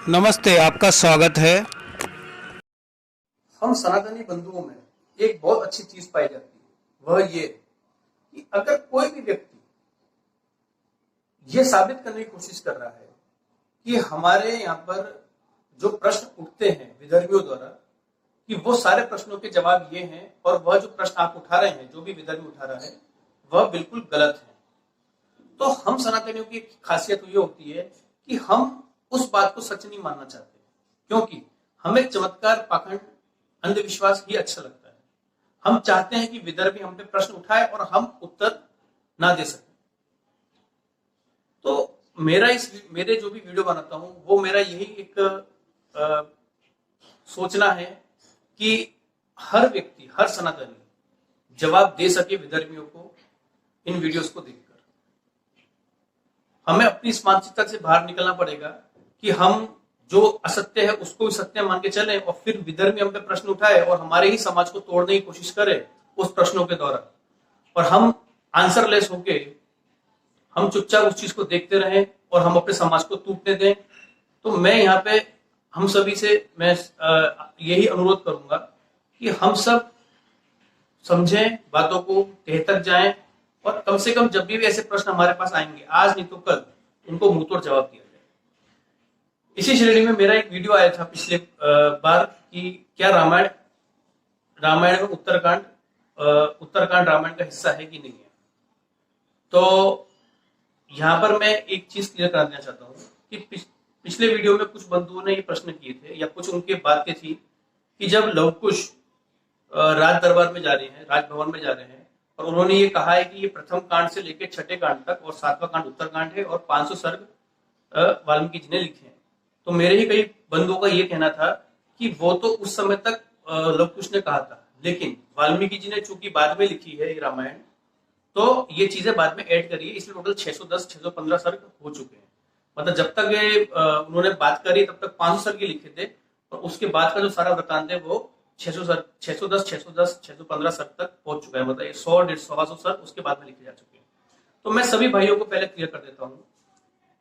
नमस्ते, आपका स्वागत है। हम सनातनी बंधुओं में एक बहुत अच्छी चीज पाई जाती है, वह ये कि अगर कोई भी व्यक्ति यह साबित करने की कोशिश कर रहा है कि हमारे यहाँ पर जो प्रश्न उठते हैं विधर्मियों द्वारा, कि वो सारे प्रश्नों के जवाब ये हैं और वह जो प्रश्न आप उठा रहे हैं, जो भी विधर्मी उठा रहा है, वह बिल्कुल गलत है, तो हम सनातनियों की खासियत ये होती है कि हम उस बात को सच नहीं मानना चाहते, क्योंकि हमें चमत्कार, पाखंड, अंधविश्वास ही अच्छा लगता है। हम चाहते हैं कि विदर्भी हम पे प्रश्न उठाए और हम उत्तर ना दे सकें। तो मेरे जो भी वीडियो बनाता हूं, वो मेरा यही एक सोचना है कि हर व्यक्ति, हर सनातनी जवाब दे सके विदर्भियों को इन वीडियोस को देखकर। हमें अपनी इस मानसिकता से बाहर निकलना पड़ेगा कि हम जो असत्य है उसको भी सत्य मान के चलें और फिर विधर्मी हम पे प्रश्न उठाए और हमारे ही समाज को तोड़ने की कोशिश करे उस प्रश्नों के द्वारा, और हम आंसरलेस होके हम चुपचाप उस चीज को देखते रहें और हम अपने समाज को टूटने दें। तो मैं यहाँ पे हम सभी से मैं यही अनुरोध करूंगा कि हम सब समझें बातों को, तह तक जाएं और कम से कम जब भी ऐसे प्रश्न हमारे पास आएंगे, आज नहीं तो कल, उनको मुंह तोड़ जवाब दिया जाए। इसी श्रेणी में मेरा एक वीडियो आया था पिछले बार कि क्या रामायण में उत्तरकांड रामायण का हिस्सा है कि नहीं है। तो यहाँ पर मैं एक चीज क्लियर कर देना चाहता हूँ कि पिछले वीडियो में कुछ बंधुओं ने ये प्रश्न किए थे या कुछ उनके बातें थी कि जब लव कुश राज दरबार में जा रहे हैं, राजभवन में जा रहे हैं, और उन्होंने ये कहा है कि ये प्रथम कांड से लेकर छठे कांड तक और 7वां कांड उत्तरकांड है और 500 सर्ग वाल्मीकि जी ने लिखे हैं। तो मेरे ही कई बंधुओं का ये कहना था कि वो तो उस समय तक लव कुश ने कहा था, लेकिन वाल्मीकि जी ने चूंकि बाद में लिखी है ये रामायण, तो ये चीजें बाद में ऐड करी है, इसलिए टोटल 610 615 सर्ग हो चुके हैं। मतलब जब तक ये उन्होंने बात करी तब तक 500 सर्ग ही लिखे थे, और उसके बाद का जो सारा वृतांत है वो 610 615 सर्ग तक पहुंच चुका है। मतलब 100 150 सर्ग उसके बाद में लिखे जा चुके हैं। तो मैं सभी भाइयों को पहले क्लियर कर देता हूँ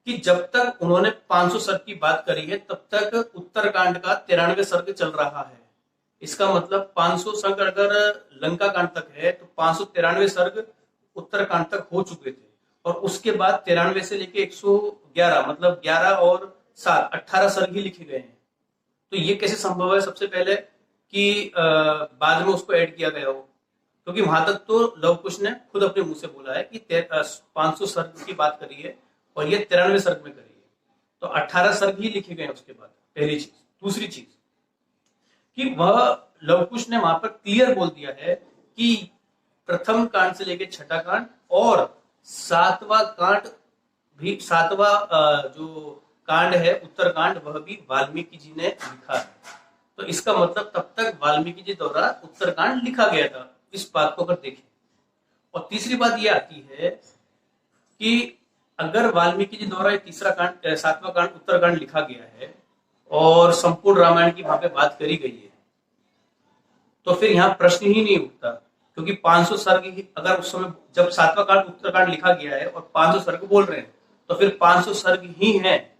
कि जब तक उन्होंने 500 सर्ग की बात करी है तब तक उत्तरकांड का 93 सर्ग चल रहा है। इसका मतलब 500 सर्ग अगर लंका कांड तक है तो 593 सर्ग उत्तरकांड तक हो चुके थे, और उसके बाद 93 से लेके 111 मतलब 11 और 7 18 सर्ग ही लिखे गए हैं। तो ये कैसे संभव है सबसे पहले कि बाद में उसको ऐड किया गया हो, क्योंकि वहां तक तो लव कुश ने खुद अपने मुंह से बोला है कि 500 सर्ग की बात करी है और ये 93 सर्ग में करी है, तो 18 सर्ग ही लिखे गए उसके बाद। पहली चीज। दूसरी चीज कि वह लव कुश ने वहां पर क्लियर बोल दिया है कि प्रथम कांड से लेकर छठा कांड और 7वां कांड भी, 7वां जो कांड है उत्तरकांड, वह भी वाल्मीकि जी ने लिखा है। तो इसका मतलब तब तक वाल्मीकि जी द्वारा उत्तरकांड लिखा गया था, इस बात को अगर देखें। और तीसरी बात यह आती है कि अगर वाल्मीकि जी द्वारा तीसरा कांड 7वां कांड उत्तरकांड लिखा गया है और संपूर्ण रामायण की वहां पे बात करी गई है, तो फिर यहाँ प्रश्न ही नहीं उठता, क्योंकि 500 सर्ग ही अगर उस समय जब 7वां कांड उत्तरकांड लिखा गया है और 500 सर्ग बोल रहे हैं, तो फिर 500 सर्ग ही हैं,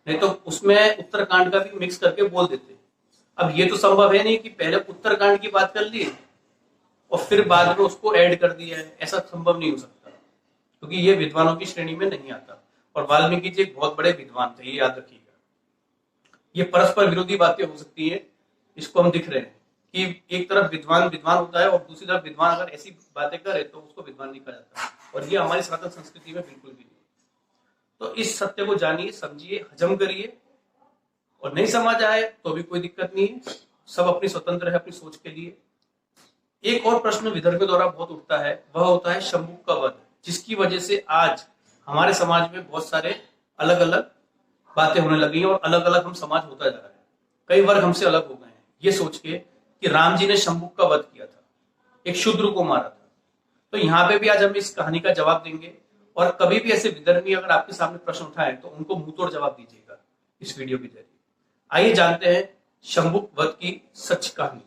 नहीं तो उसमें उत्तरकांड का भी मिक्स करके बोल देते। अब ये तो संभव है नहीं कि पहले उत्तरकांड की बात कर ली और फिर बाद में उसको ऐड कर दिया है, ऐसा संभव नहीं हो सकता, क्योंकि ये विद्वानों की श्रेणी में नहीं आता। और वाल्मीकि जी एक बहुत बड़े विद्वान थे, ये याद रखिएगा। ये परस्पर विरोधी बातें हो सकती है, इसको हम दिख रहे हैं कि एक तरफ विद्वान विद्वान होता है और दूसरी तरफ विद्वान अगर ऐसी बातें करे तो उसको विद्वान नहीं कहा जाता, और ये हमारी सनातन संस्कृति में बिल्कुल भी नहीं। तो इस सत्य को जानिए, समझिए, हजम करिए, और नहीं समझ आए तो भी कोई दिक्कत नहीं है, सब अपनी स्वतंत्र है अपनी सोच के लिए। एक और प्रश्न विदर्भियों द्वारा बहुत उठता है, वह होता है शंभुक का वध, जिसकी वजह से आज हमारे समाज में बहुत सारे अलग अलग बातें होने लगी और अलग अलग हम समाज होता जा रहा है। कई वर्ग हमसे अलग हो गए हैं ये सोच के कि राम जी ने शंभुक का वध किया था, एक शूद्र को मारा था। तो यहाँ पे भी आज हम इस कहानी का जवाब देंगे, और कभी भी ऐसे विधर्मी अगर आपके सामने प्रश्न उठाए तो उनको मुंहतोड़ जवाब दीजिएगा इस वीडियो के जरिए। आइए जानते हैं शंभुक वध की सच कहानी।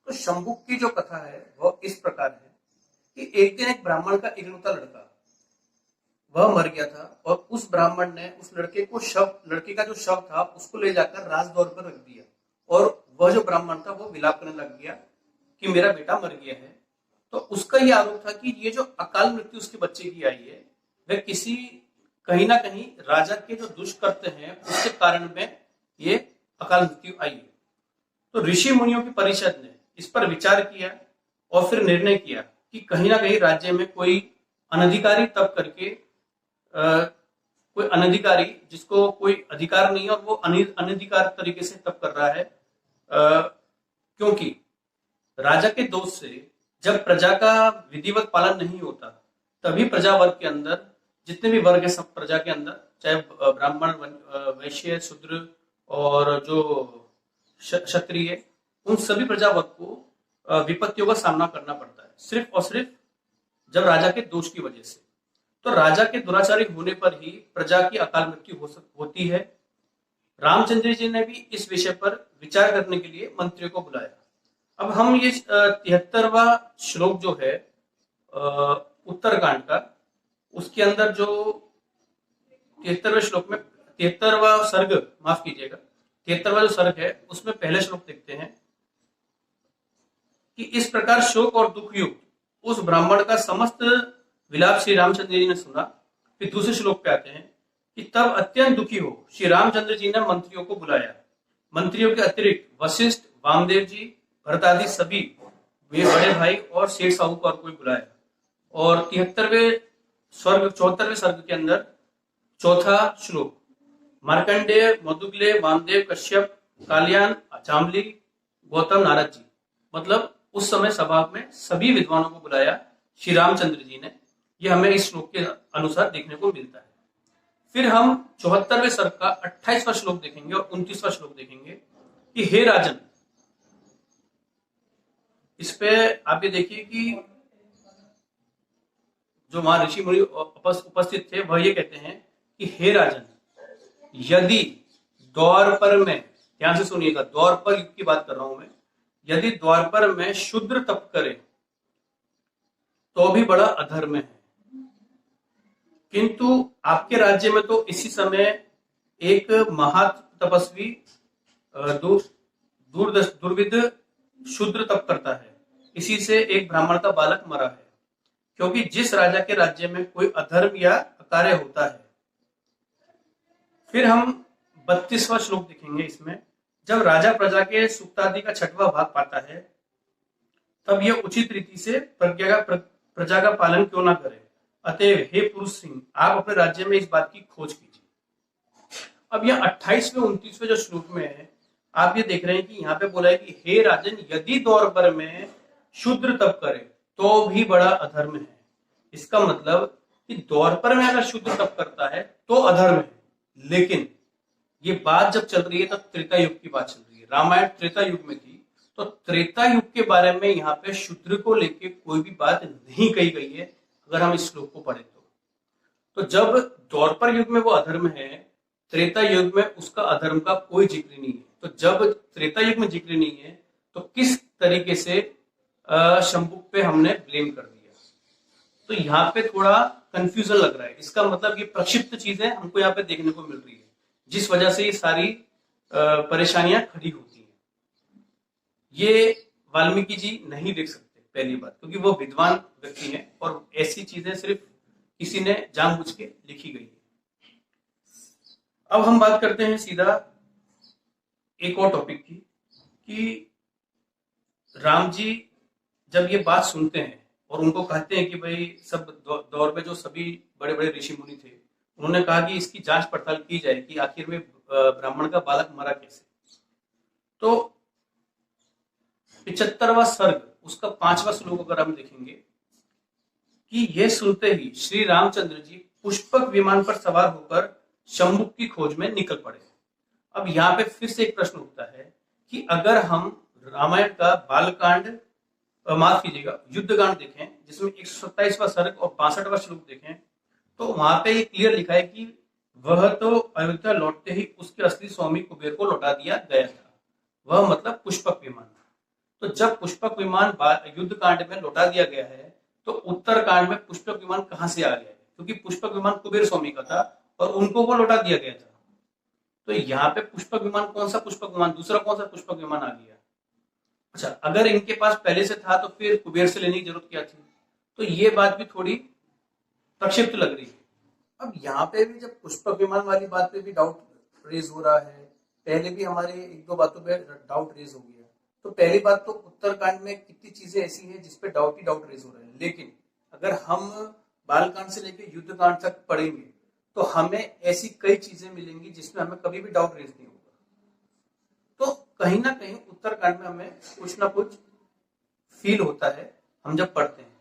तो शंभुक की जो कथा है वह इस प्रकार है कि एक दिन एक ब्राह्मण का इकलौता लड़का वह मर गया था और उस ब्राह्मण ने उस लड़के का जो शव था उसको ले जाकर राजदौर पर रख दिया, और वह जो ब्राह्मण था वो विलाप करने लग गया कि मेरा बेटा मर गया है। तो उसका ये आरोप था कि ये जो अकाल मृत्यु उसके बच्चे की आई है वह किसी कहीं ना कहीं राजा के जो दुष्कृत्य हैं उसके कारण में ये अकाल मृत्यु आई है। तो ऋषि मुनियों की परिषद ने इस पर विचार किया और फिर निर्णय किया कि कहीं ना कहीं राज्य में कोई अनधिकारी तब करके कोई अनधिकारी जिसको कोई अधिकार नहीं है और वो अनधिकार तरीके से तब कर रहा है, क्योंकि राजा के दोष से जब प्रजा का विधिवत पालन नहीं होता तभी प्रजा वर्ग के अंदर जितने भी वर्ग है सब प्रजा के अंदर, चाहे ब्राह्मण, वैश्य, शूद्र और जो क्षत्रिय, उन सभी प्रजा वर्ग को विपत्तियों का सामना करना पड़ता है सिर्फ और सिर्फ जब राजा के दोष की वजह से। तो राजा के दुराचारी होने पर ही प्रजा की अकाल मृत्यु होती है। रामचंद्र जी ने भी इस विषय पर विचार करने के लिए मंत्रियों को बुलाया। अब हम ये 73वां श्लोक जो है उत्तरकांड का, उसके अंदर जो 73वें श्लोक में 73वां सर्ग, माफ कीजिएगा, 73वां जो सर्ग है उसमें पहले श्लोक देखते हैं कि इस प्रकार शोक और दुख युक्त उस ब्राह्मण का समस्त विलाप श्री रामचंद्र जी ने सुना। फिर दूसरे श्लोक पे आते हैं कि तब अत्यंत दुखी हो श्री रामचंद्र जी ने मंत्रियों को बुलाया। मंत्रियों के अतिरिक्त वशिष्ठ, वामदेव जी, भरत आदि सभी वे बड़े भाई और शेठ साहूकार को बुलाया। और 74वें सर्ग के अंदर चौथा श्लोक, मार्कंडेय, मधुग्ले, वामदेव, कश्यप, काल्यान, जाम्बली, गौतम, नारद जी, मतलब उस समय सभा में सभी विद्वानों को बुलाया श्री रामचंद्र जी ने। यह हमें इस श्लोक के अनुसार देखने को मिलता है। फिर हम 74वें सर्ग का 28वां श्लोक देखेंगे और 29वां श्लोक देखेंगे कि हे राजन, इस पे आप ये देखिए कि जो वहां ऋषि मुनि उपस्थित थे वह ये कहते हैं कि हे राजन, यदि द्वारपर में, ध्यान से सुनिएगा, द्वारपर युग की बात कर रहा हूं मैं, यदि द्वारपर में शूद्र तप करे तो भी बड़ा अधर्म है, किंतु आपके राज्य में तो इसी समय एक महा तपस्वी दुर्विद शूद्र तप करता है, इसी से एक ब्राह्मण का बालक मरा है। क्योंकि जिस राजा के राज्य में कोई अधर्म या अकार्य होता है। फिर हम 32वां श्लोक देखेंगे। इसमें जब राजा प्रजा के सुक्तादि का 6वां भाग पाता है तब यह उचित रीति से प्रजा का पालन क्यों ना करे। अतएव हे पुरुष सिंह, आप अपने राज्य में इस बात की खोज कीजिए। अब यह 28वें 29वें जो श्लोक में है, आप ये देख रहे हैं कि यहाँ पे बोला है कि हे राजन, यदि द्वारपर में शूद्र तप करे तो भी बड़ा अधर्म है। इसका मतलब कि द्वारपर में अगर शूद्र तप करता है तो अधर्म है। लेकिन ये बात जब चल रही है तब त्रेता युग की बात चल रही है। रामायण त्रेता युग में थी, तो त्रेता युग के बारे में यहाँ पे शूद्र को लेके कोई भी बात नहीं कही गई है। अगर हम इस श्लोक को पढ़े तो जब द्वापर युग में वो अधर्म है, त्रेता युग में उसका अधर्म का कोई जिक्र नहीं है। तो जब त्रेता युग में जिक्र नहीं है तो किस तरीके से शंभु पे हमने ब्लेम कर दिया। तो यहाँ पे थोड़ा कंफ्यूजन लग रहा है। इसका मतलब ये प्रक्षिप्त चीजें हमको यहाँ पे देखने को मिल रही है, जिस वजह से ये सारी परेशानियां खड़ी होती हैं। ये वाल्मीकि जी नहीं लिख सकते, पहली बात, क्योंकि वो विद्वान व्यक्ति हैं और ऐसी चीजें सिर्फ किसी ने जानबूझ के लिखी गई है। अब हम बात करते हैं सीधा एक और टॉपिक की कि राम जी जब ये बात सुनते हैं और उनको कहते हैं कि भाई सब दौर में जो सभी बड़े बड़े ऋषि मुनि थे उन्होंने कहा कि इसकी जांच पड़ताल की जाए कि आखिर में ब्राह्मण का बालक मरा कैसे। तो 75वां सर्ग उसका 5वां श्लोक अगर हम देखेंगे कि यह सुनते ही श्री रामचंद्र जी पुष्पक विमान पर सवार होकर शंभु की खोज में निकल पड़े। अब यहाँ पे फिर से एक प्रश्न उठता है कि अगर हम रामायण का बालकांड, माफ कीजिएगा, युद्धकांड देखें जिसमें 127वां सर्ग और 65वां श्लोक देखें तो वहां पे ये क्लियर लिखा है कि वह तो अयोध्या लौटते ही उसके असली स्वामी कुबेर को लौटा दिया गया था। वह मतलब पुष्पक विमान। तो जब पुष्पक विमान युद्ध कांड में लौटा दिया गया है तो उत्तर कांड में पुष्पक विमान कहां से आ गया है? क्योंकि पुष्पक विमान कुबेर स्वामी का था और उनको वो लौटा दिया गया था। तो यहाँ पे पुष्पक विमान कौन सा पुष्पक विमान, दूसरा कौन सा पुष्पक विमान आ गया। अच्छा, अगर इनके पास पहले से था तो फिर कुबेर से लेने की जरूरत क्या थी। तो ये बात भी थोड़ी प्रक्षिप्त लग रही है। अब यहाँ पे भी जब पुष्पक विमान वाली बात पे भी डाउट रेज हो रहा है, पहले भी हमारे एक दो बातों पे डाउट रेज हो गया। तो पहली बात तो उत्तरकांड में कितनी चीजें ऐसी हैं जिसपे डाउट ही डाउट रेज हो रहे हैं, लेकिन अगर हम बालकांड से लेकर युद्धकांड तक पढ़ेंगे तो हमें ऐसी कई चीजें मिलेंगी जिसमें हमें कभी भी डाउट रेज नहीं होगा। तो कहीं ना कहीं उत्तरकांड में हमें कुछ ना कुछ फील होता है हम जब पढ़ते हैं।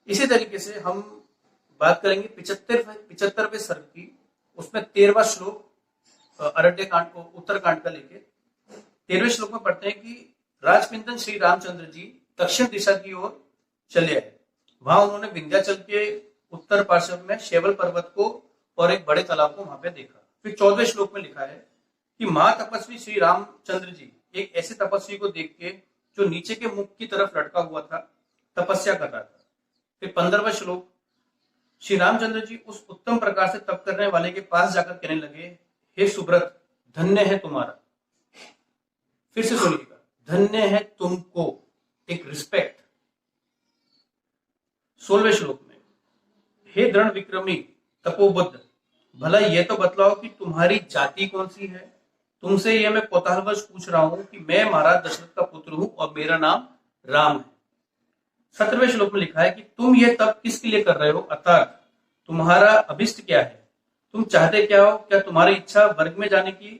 इसी तरीके से हम बात करेंगे 75वें सर्ग की, उसमें 13वां श्लोक अरण्य कांड को उत्तरकांड का लेके 13वें श्लोक में पढ़ते हैं कि राजपिंदन श्री रामचंद्र जी दक्षिण दिशा की ओर चले आए। वहां उन्होंने विंध्याचल के उत्तर पार्श्व में शैवल पर्वत को और एक बड़े तालाब को वहां पे देखा। फिर 14वें श्लोक में लिखा है कि महातपस्वी श्री रामचंद्र जी एक ऐसे तपस्वी को देख के जो नीचे के मुख की तरफ लटका हुआ था तपस्या कर रहा था। फिर 15वां श्लोक, श्री रामचंद्र जी उस उत्तम प्रकार से तप करने वाले के पास जाकर कहने लगे, हे सुब्रत, धन्य है तुम्हारा। फिर से सुनिएगा, धन्य है तुमको, एक रिस्पेक्ट। 16वें श्लोक में, हे दृढ़ विक्रमी तपोबुद्ध, भला ये तो बतलाओ कि तुम्हारी जाति कौन सी है। तुमसे ये मैं कौतूहलवश पूछ रहा हूं कि मैं महाराज दशरथ का पुत्र हूं और मेरा नाम राम है। 17वें श्लोक में लिखा है कि तुम ये तप किसके लिए कर रहे हो, अर्थात तुम्हारा अभिष्ट क्या है, तुम चाहते क्या हो, क्या तुम्हारी इच्छा वर्ग में जाने की,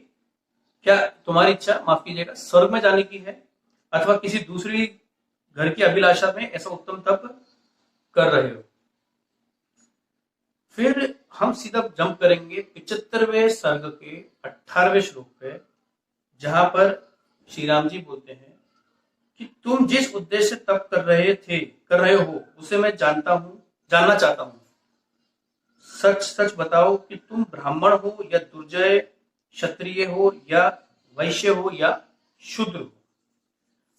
क्या तुम्हारी इच्छा माफ कीजिएगा स्वर्ग में जाने की है, अथवा किसी दूसरी घर की अभिलाषा में ऐसा उत्तम तप कर रहे हो। फिर हम सीधा जंप करेंगे 75वें सर्ग के 18वें श्लोक पे, जहां पर श्री राम जी बोलते हैं कि तुम जिस उद्देश्य से तप कर रहे हो उसे मैं जानना चाहता हूं। सच सच बताओ कि तुम ब्राह्मण हो या दुर्जय, क्षत्रिय हो या वैश्य हो या शूद्र हो।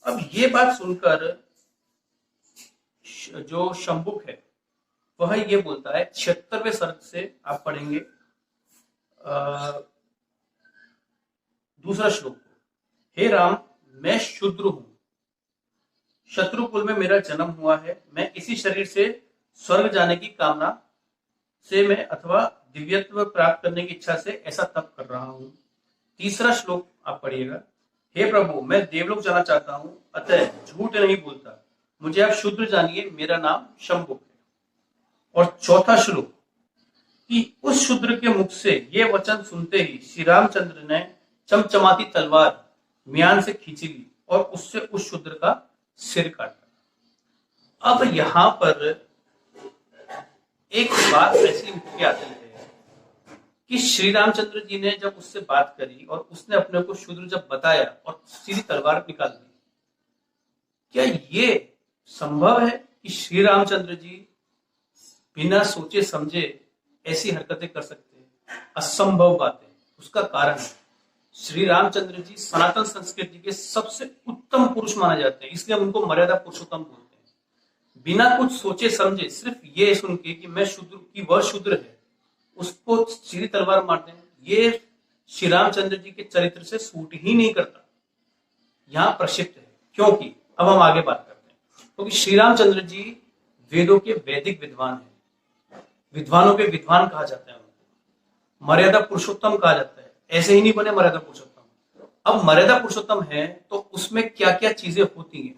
अब ये बात सुनकर जो शंभुक है वह ये बोलता है, 76वें सर्ग से आप पढ़ेंगे दूसरा श्लोक, हे राम, मैं शूद्र हूं, शत्रुकुल में मेरा जन्म हुआ है, मैं इसी शरीर से स्वर्ग जाने की कामना से मैं अथवा दिव्यत्व प्राप्त करने की इच्छा से ऐसा तप कर रहा हूं। तीसरा श्लोक आप पढ़िएगा, हे प्रभु, मैं देवलोक जाना चाहता हूं, अतः झूठ नहीं बोलता, मुझे आप शूद्र जानिए, मेरा नाम शंभुक है। और चौथा श्लोक कि उस शूद्र के मुख से ये वचन सुनते ही श्री रामचंद्र ने चमचमाती तलवार म्यान से खींची ली और उससे उस शूद्र का सिर काटा। अब यहां पर एक बात ऐसी उठ के आती है कि श्री रामचंद्र जी ने जब उससे बात करी और उसने अपने को शूद्र जब बताया और सीधी तलवार निकाल दी, क्या ये संभव है कि श्री रामचंद्र जी बिना सोचे समझे ऐसी हरकतें कर सकते हैं? असंभव बात है। उसका कारण है श्री रामचंद्र जी सनातन संस्कृति के सबसे उत्तम पुरुष माने जाते हैं, इसलिए हम उनको मर्यादा पुरुषोत्तम बोलते हैं। बिना कुछ सोचे समझे सिर्फ ये सुन के कि मैं शूद्र की वह शूद्र है, उसको सीधी तलवार मार दें, ये श्री रामचंद्र जी के चरित्र से सूट ही नहीं करता। यहाँ प्रक्षिप्त है, क्योंकि अब हम आगे बात करते हैं, क्योंकि श्री रामचंद्र जी वेदों के वैदिक विद्वान हैं, विद्वानों के विद्वान कहा जाता है, मर्यादा पुरुषोत्तम कहा जाता है। ऐसे ही नहीं बने मर्यादा पुरुषोत्तम। अब मर्यादा पुरुषोत्तम है तो उसमें क्या क्या चीजें होती हैं।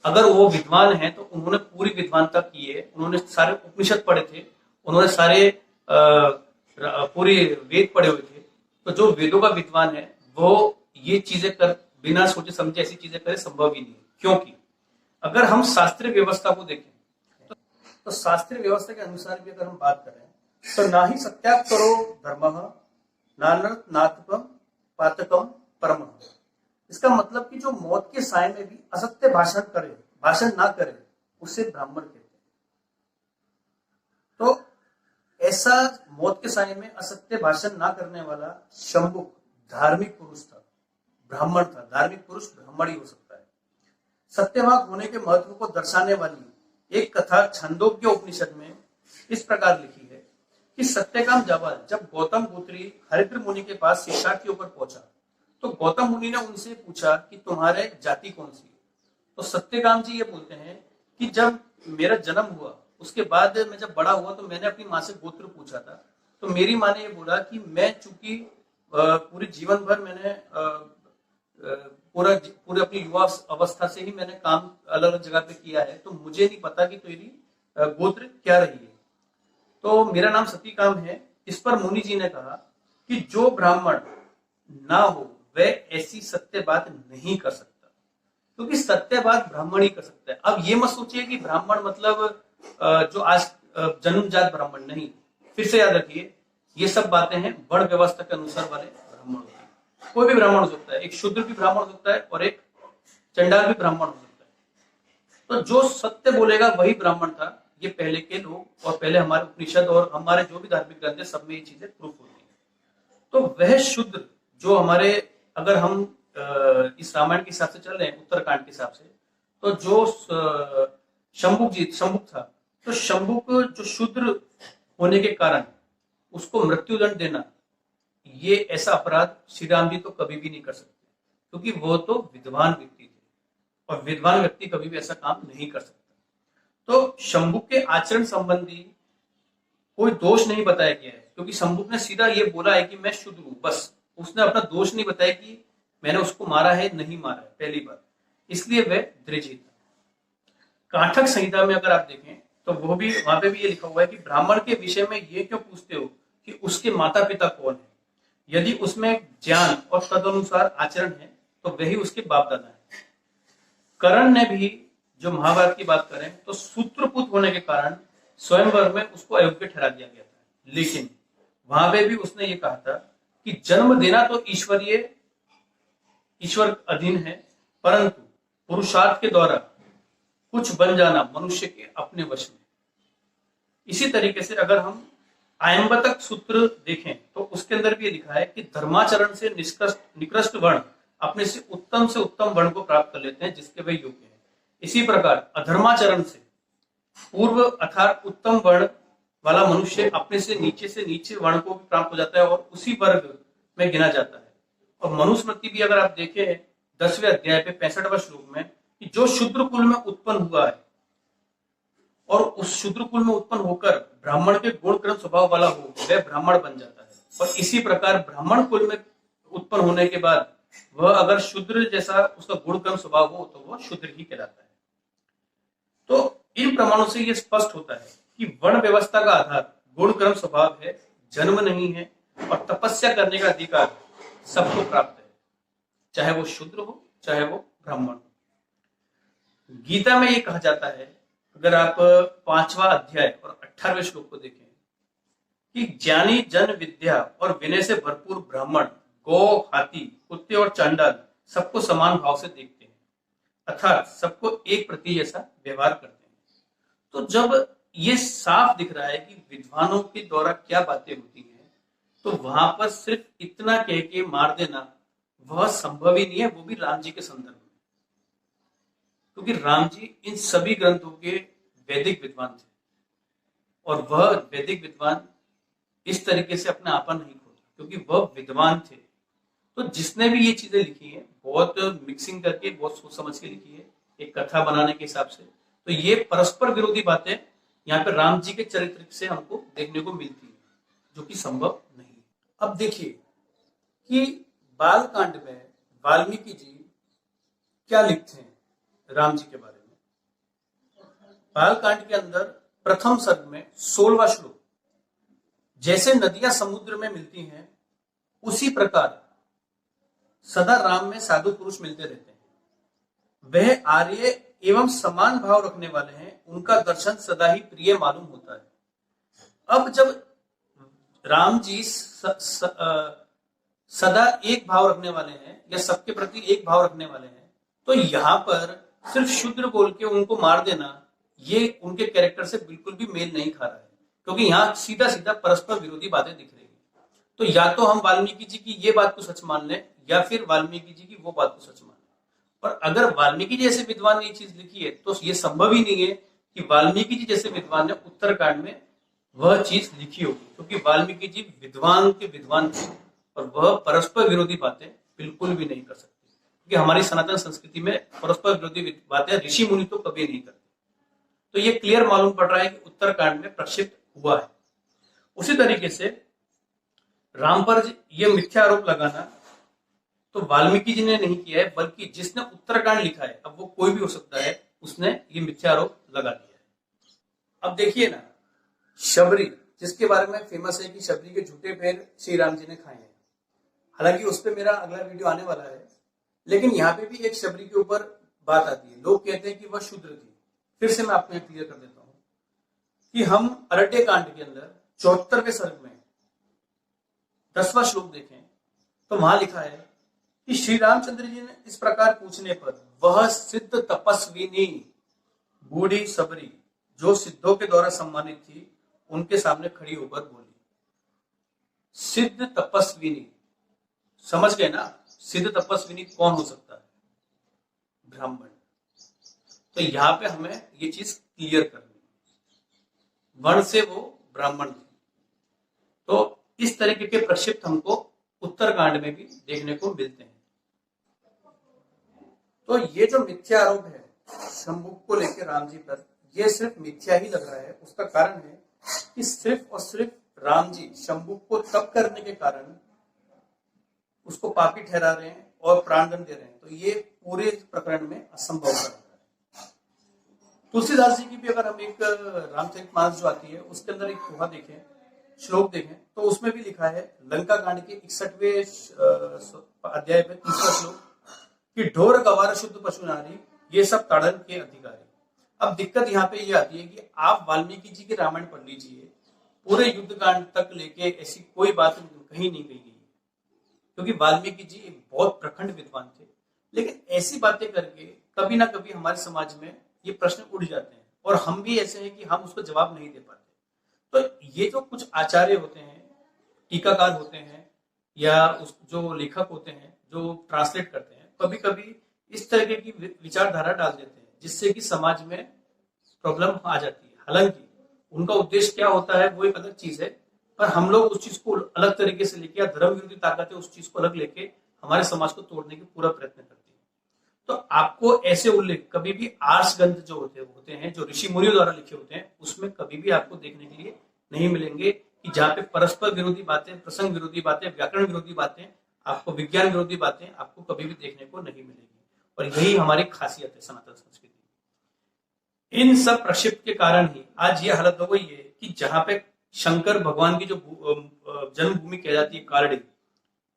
अगर वो विद्वान है तो उन्होंने पूरी विद्वानता की है, उन्होंने सारे उपनिषद पढ़े थे, उन्होंने सारे पूरी वेद पढ़े हुए थे। तो जो वेदों का विद्वान है वो ये चीजें कर बिना सोचे समझे ऐसी चीजें करे संभव ही नहीं। क्योंकि अगर हम शास्त्रीय व्यवस्था को देखें तो शास्त्रीय व्यवस्था के अनुसार भी अगर हम बात करें तो ना ही सत्यापरो धर्म नातपम पातकम परम। इसका मतलब कि जो मौत के साय में भी असत्य भाषण ना करे उसे ब्राह्मण कहते हैं। तो ऐसा मौत के साय में असत्य भाषण ना करने वाला शंभुक धार्मिक पुरुष था, ब्राह्मण था। धार्मिक पुरुष ब्राह्मण ही हो सकता है। सत्यवाक होने के महत्व को दर्शाने वाली एक कथा छंदोग्य उपनिषद में इस प्रकार लिखी है कि सत्यकाम जाबाल जब गौतम गोत्री हरिद्र मुनि के पास शिक्षार्थी होकर पहुंचा तो गौतम मुनि ने उनसे पूछा कि तुम्हारे जाति कौन सी है। तो सत्यकाम जी ये बोलते हैं कि जब मेरा जन्म हुआ उसके बाद मैं जब बड़ा हुआ तो मैंने अपनी माँ से गोत्र पूछा था, तो मेरी माँ ने ये बोला कि मैं चूंकि पूरे जीवन भर मैंने पूरे अपनी युवा अवस्था से ही मैंने काम अलग अलग जगह पे किया है, तो मुझे नहीं पता कि तेरी गोत्र क्या रही है। तो मेरा नाम सतीकाम है। इस पर मुनि जी ने कहा कि जो ब्राह्मण ना हो वह ऐसी सत्य बात नहीं कर सकता, क्योंकि सत्य बात ब्राह्मण ही कर सकता है। अब ये मत सोचिए कि ब्राह्मण मतलब जो आज जन्मजात ब्राह्मण नहीं, फिर से याद रखिए ये सब बातें हैं वर्ण व्यवस्था के अनुसार वाले ब्राह्मण होते हैं। कोई भी ब्राह्मण हो सकता है, एक शूद्र भी ब्राह्मण हो सकता है और एक चंडाल भी ब्राह्मण हो सकता है। तो जो सत्य बोलेगा वही ब्राह्मण था, ये पहले के लोग और पहले हमारे उपनिषद और हमारे जो भी धार्मिक ग्रंथ है सब में ये चीजें प्रूफ होती है। तो वह शूद्र जो हमारे, अगर हम इस रामायण के हिसाब से चल रहे हैं, उत्तरकांड के हिसाब से, तो जो शंभुक था, तो शंभुक जो शूद्र होने के कारण उसको मृत्युदंड देना, ये ऐसा अपराध श्री राम जी तो कभी भी नहीं कर सकते, क्योंकि वो तो विद्वान व्यक्ति थे और विद्वान व्यक्ति कभी भी ऐसा काम नहीं कर सकता। तो शंभुक के आचरण संबंधी कोई दोष नहीं बताया गया है, क्योंकि शंभुक ने सीधा ये बोला है कि मैं शूद्र हूं, बस। उसने अपना दोष नहीं बताया कि मैंने उसको मारा है नहीं मारा है, पहली बात, इसलिए वह द्विजित था। काठक संहिता में अगर आप देखें तो वो भी, वहां पे भी ये लिखा हुआ है कि ब्राह्मण के विषय में ये क्यों पूछते हो कि उसके माता पिता कौन है, यदि उसमें ज्ञान और तदनुसार आचरण है तो वही उसके बाप दादा है। कर्ण ने भी, जो महाभारत की बात करें, तो सूत्रपुत्र होने के कारण स्वयंवर में उसको अयोग्य ठहरा दिया गया था, लेकिन वहां पे भी उसने ये कहा था कि जन्म देना तो ईश्वर अधीन है, परंतु पुरुषार्थ के द्वारा कुछ बन जाना मनुष्य के अपने वश में। इसी तरीके से अगर हम आयम्बतक सूत्र देखें तो उसके अंदर भी लिखा है कि धर्माचरण से निकृष्ट वर्ण अपने से उत्तम वर्ण को प्राप्त कर लेते हैं जिसके वे योग्य हैं। इसी प्रकार अधर्माचरण से पूर्व अर्थात उत्तम वर्ण वाला मनुष्य अपने से नीचे वर्ण को भी प्राप्त हो जाता है और उसी वर्ग में गिना जाता है। और मनुस्मृति भी अगर आप देखें 10वें अध्याय पे 65वें श्लोक में, कि जो शूद्र कुल में उत्पन्न हुआ है और उस शूद्र कुल में उत्पन्न होकर ब्राह्मण के गुण क्रम स्वभाव वाला हो, वह ब्राह्मण बन जाता है। और इसी प्रकार ब्राह्मण कुल में उत्पन्न होने के बाद वह अगर शूद्र जैसा उसका गुण क्रम स्वभाव हो तो वह शूद्र ही कहलाता है। तो इन प्रमाणों से यह स्पष्ट होता है कि वर्ण व्यवस्था का आधार गुण क्रम स्वभाव है, जन्म नहीं है, और तपस्या करने का अधिकार सबको प्राप्त है, चाहे वो शूद्र हो चाहे वो ब्राह्मण हो। गीता में ये कहा जाता है, अगर आप 5वां अध्याय और 18वें श्लोक को देखें, कि ज्ञानी जन विद्या और विनय से भरपूर ब्राह्मण गौ, हाथी, कुत्ते और चांडाल सबको समान भाव से देखते हैं, अर्थात सबको एक प्रति जैसा व्यवहार करते हैं। तो जब ये साफ दिख रहा है कि विद्वानों के द्वारा क्या बातें होती हैं, तो वहां पर सिर्फ इतना कह के मार देना वह संभव ही नहीं है, वो भी राम जी के संदर्भ में, क्योंकि राम जी इन सभी ग्रंथों के वैदिक विद्वान थे और वह वैदिक विद्वान इस तरीके से अपना आपा नहीं खोता, क्योंकि वह विद्वान थे। तो जिसने भी ये चीजें लिखी है बहुत मिक्सिंग करके, बहुत सोच समझ के लिखी है, एक कथा बनाने के हिसाब से। तो ये परस्पर विरोधी बातें यहाँ पे राम जी के चरित्र से हमको देखने को मिलती है, जो कि संभव नहीं। अब देखिए कि बाल कांड में वाल्मीकि जी क्या लिखते हैं राम जी के बारे में। बाल कांड के अंदर प्रथम सर्ग में 16वां श्लोक, जैसे नदियां समुद्र में मिलती हैं उसी प्रकार सदा राम में साधु पुरुष मिलते रहते हैं, वह आर्य एवं समान भाव रखने वाले हैं, उनका दर्शन सदा ही प्रिय मालूम होता है। अब जब राम जी सदा एक भाव रखने वाले हैं या सबके प्रति एक भाव रखने वाले हैं, तो यहाँ पर सिर्फ शूद्र बोल के उनको मार देना ये उनके कैरेक्टर से बिल्कुल भी मेल नहीं खा रहा है, क्योंकि यहाँ सीधा सीधा परस्पर विरोधी बातें दिख रही है। तो या तो हम वाल्मीकि जी की ये बात को सच मान लें या फिर वाल्मीकि जी की वो बात को सच मान लें। और अगर वाल्मीकि जी जैसे विद्वान ने ये चीज लिखी है तो ये संभव ही नहीं है कि वाल्मीकि जी जैसे विद्वान ने उत्तरकांड में वह चीज लिखी होगी, क्योंकि वाल्मीकि जी विद्वान के विद्वान थे और वह परस्पर विरोधी बातें बिल्कुल भी नहीं कर सकते, क्योंकि हमारी सनातन संस्कृति में परस्पर विरोधी बातें ऋषि मुनि तो कभी नहीं करते। तो ये क्लियर मालूम पड़ रहा है कि उत्तरकांड में प्रक्षिप्त हुआ है। उसी तरीके से राम पर यह मिथ्या आरोप लगाना तो वाल्मीकि जी ने नहीं किया है, बल्कि जिसने उत्तरकांड लिखा है, अब वो कोई भी हो सकता है, उसने ये मिथ्या आरोप लगा दिया है। अब देखिए ना, शबरी जिसके बारे में फेमस है कि शबरी के झूठे पैर श्री राम जी ने खाए हैं, हालांकि उस पर मेरा अगला वीडियो आने वाला है, लेकिन यहाँ पे भी एक शबरी के ऊपर बात आती है। लोग कहते हैं कि वह शूद्र थी। फिर से मैं आपको यहाँ क्लियर कर देता हूँ कि हम अरण्य कांड के अंदर 74वें सर्ग में 10वां श्लोक देखें तो वहां लिखा है कि श्री रामचंद्र जी ने इस प्रकार पूछने पर वह सिद्ध तपस्विनी बूढ़ी सबरी जो सिद्धों के द्वारा सम्मानित थी, उनके सामने खड़ी होकर बोली। सिद्ध तपस्विनी, समझ गए ना? सिद्ध तपस्विनी कौन हो सकता है? ब्राह्मण। तो यहाँ पे हमें ये चीज क्लियर करनी है, वर्ण से वो ब्राह्मण थी। तो इस तरीके के प्रक्षिप्त हमको उत्तरकांड में भी देखने को मिलते हैं। तो ये जो मिथ्या आरोप है शंभुक को लेकर राम जी पर, ये सिर्फ मिथ्या ही लग रहा है। उसका कारण है कि सिर्फ और सिर्फ राम जी शंभुक को तप करने के कारण उसको पापी ठहरा रहे हैं और प्राणदंड दे रहे हैं। तो ये पूरे प्रकरण में असंभव है। तुलसीदास जी की भी अगर हम एक रामचरितमानस जो आती है उसके अंदर एक दोहा देखें, श्लोक देखें, तो उसमें भी लिखा है लंका कांड के 61वें अध्याय में 3वां श्लोक कि ढोर गवार शुद्ध पशु नारी ये सब ताड़न के अधिकारी। अब दिक्कत यहाँ पे ये आती है कि आप वाल्मीकि जी के रामायण पढ़ लीजिए, पूरे युद्ध कांड तक लेके ऐसी कोई बात कहीं नहीं कही गई, क्योंकि वाल्मीकि जी एक बहुत प्रखंड विद्वान थे। लेकिन ऐसी बातें करके कभी ना कभी हमारे समाज में ये प्रश्न उठ जाते हैं और हम भी ऐसे हैं कि हम उसको जवाब नहीं दे पाते। तो ये जो कुछ आचार्य होते हैं, टीकाकार होते हैं, या उस जो लेखक होते हैं जो ट्रांसलेट करते हैं, कभी कभी इस तरह की विचारधारा डाल देते हैं जिससे कि समाज में प्रॉब्लम आ जाती है। हालांकि उनका उद्देश्य क्या होता है वो एक अलग चीज है, पर हम लोग उस चीज को अलग तरीके से लेके, या धर्म विरोधी ताकतें उस चीज को अलग लेके हमारे समाज को तोड़ने की पूरा प्रयत्न करती है। तो आपको ऐसे उल्लेख कभी भी आर्ष ग्रंथ जो होते हैं जो ऋषि मुनियों द्वारा लिखे होते हैं, उसमें कभी भी आपको देखने के लिए नहीं मिलेंगे कि जहाँ पे परस्पर विरोधी बातें, प्रसंग विरोधी बातें, व्याकरण विरोधी बातें, आपको विज्ञान विरोधी बातें आपको कभी भी देखने को नहीं मिलेगी। और यही हमारी खासियत है सनातन संस्कृति। इन सब प्रक्षिप्त के कारण ही आज ये हालत हो गई है कि जहां पे शंकर भगवान की जो जन्मभूमि कह जाती है कारडी,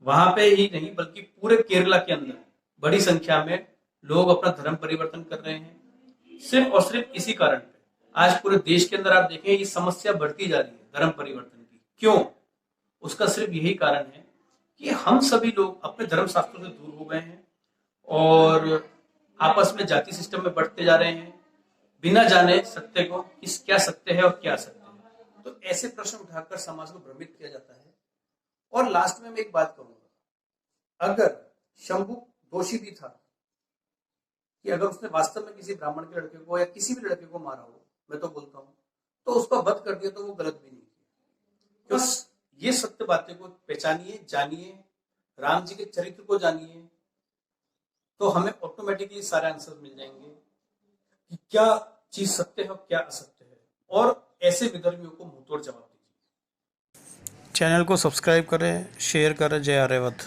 वहां पे ही नहीं बल्कि पूरे केरला के अंदर बड़ी संख्या में लोग अपना धर्म परिवर्तन कर रहे हैं। सिर्फ और सिर्फ इसी कारण पे आज पूरे देश के अंदर आप देखें ये समस्या बढ़ती जा रही है धर्म परिवर्तन की। क्यों? उसका सिर्फ यही कारण है कि हम सभी लोग अपने धर्म शास्त्रों से दूर हो गए हैं और आपस में जाति सिस्टम में बढ़ते जा रहे हैं, बिना जाने सत्य को किस क्या सत्य है और क्या असत्य है। तो ऐसे प्रश्न उठाकर समाज को भ्रमित किया जाता है। और लास्ट में मैं एक बात कहूंगा, अगर शंभु दोषी भी था कि अगर उसने वास्तव में किसी ब्राह्मण के लड़के को या किसी भी लड़के को मारा हो, मैं तो बोलता हूं, तो उसका वध कर दिया तो वो गलत भी नहीं किया। तो ये सत्य बातें को पहचानिए, जानिए, राम जी के चरित्र को जानिए, तो हमें ऑटोमेटिकली सारे आंसर मिल जाएंगे कि क्या चीज सत्य है और क्या असत्य है, और ऐसे विधर्मियों को मुंहतोड़ जवाब दीजिए। चैनल को सब्सक्राइब करें, शेयर करें। जय आर्यवत।